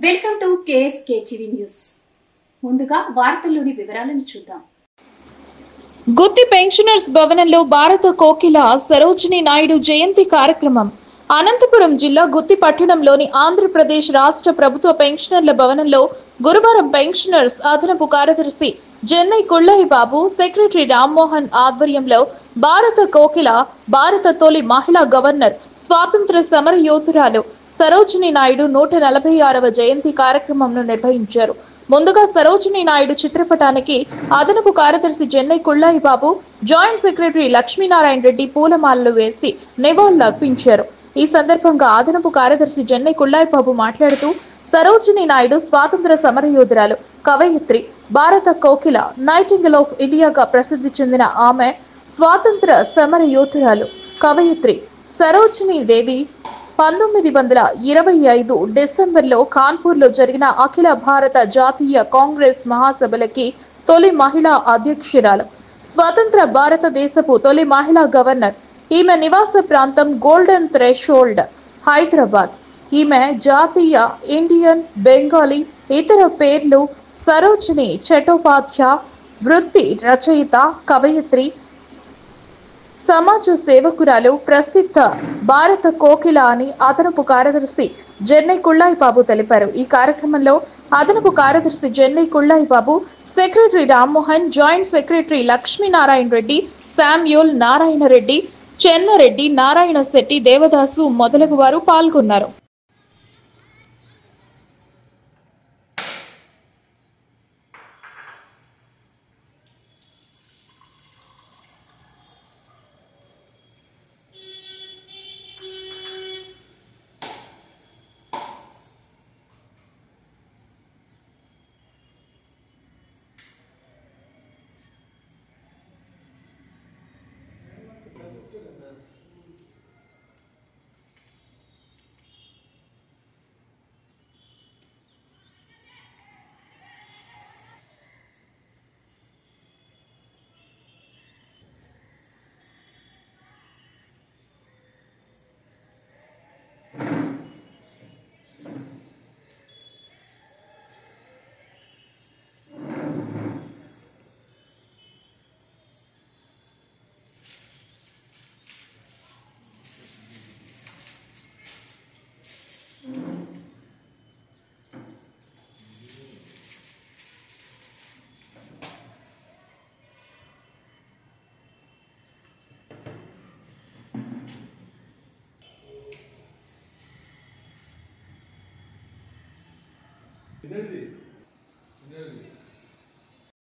Welcome to KSK TV news. ముందుగా వార్తల్లోని వివరాలను చూద్దాం. గుత్తి పెన్షనర్స్ భవనంలో భారత కోకిల సరోజిని నాయుడు జయంతి కార్యక్రమం. అనంతపురం జిల్లా గుత్తి పట్టణంలోని ఆంధ్రప్రదేశ్ రాష్ట్ర ప్రభుత్వ పెన్షనర్ల భవనంలో గురువారం పెన్షనర్స్ అదనపు కార్యదర్శి జెన్నై కుళ్ళయ్య బాబు, సెక్రటరీ రామ్మోహన్ ఆధ్వర్యంలో భారత కోకిల, భారత తొలి మహిళా గవర్నర్, స్వాతంత్ర సమర యోధురాలు సరోజిని నాయుడు 146వ జయంతి కార్యక్రమంను నిర్వహించారు. ముందుగా సరోజిని నాయుడు చిత్రపటానికి అదనపు కార్యదర్శి జెన్నై కుళ్ళయ్య బాబు, జాయింట్ సెక్రటరీ లక్ష్మీనారాయణ రెడ్డి పూలమాలలు వేసి నివాళులర్పించారు. ఈ సందర్భంగా అదనపు కార్యదర్శి జెన్నై కుళ్ళయ్య బాబు మాట్లాడుతూ, సరోజిని నాయుడు స్వాతంత్ర సమరయోధురాలు, కవయిత్రి, భారత కోకిల, నైటింగేల్ ఆఫ్ ఇండియాగా ప్రసిద్ధి చెందిన ఆమె స్వాతంత్ర సమర యోధురాలు, కవయిత్రి సరోజిని దేవి 1925 డిసెంబర్లో కాన్పూర్లో జరిగిన అఖిల భారత జాతీయ కాంగ్రెస్ మహాసభలకి తొలి మహిళా అధ్యక్షురాలు, స్వతంత్ర భారతదేశపు తొలి మహిళా గవర్నర్. ఈమె నివాస ప్రాంతం గోల్డెన్ థ్రెషోల్డ్, హైదరాబాద్. ఈమె జాతీయ, ఇండియన్, బెంగాలీ, ఇతర పేర్లు సరోజిని చటోపాధ్యాయ. వృత్తి రచయిత, కవయిత్రి, సమాజ సేవకురాలు, ప్రసిద్ధ భారత కోకిల అని అదనపు కార్యదర్శి జెన్నై కుళ్ళయ్య బాబు తెలిపారు. ఈ కార్యక్రమంలో అదనపు కార్యదర్శి Jennai Kullayya Babu, secretary Rammohan, joint secretary Lakshminarayana Reddy, Samuel, Narayana Reddy, Chennareddy, Narayana Shetty, Devadasu మొదలగు వారు పాల్గొన్నారు. Energy.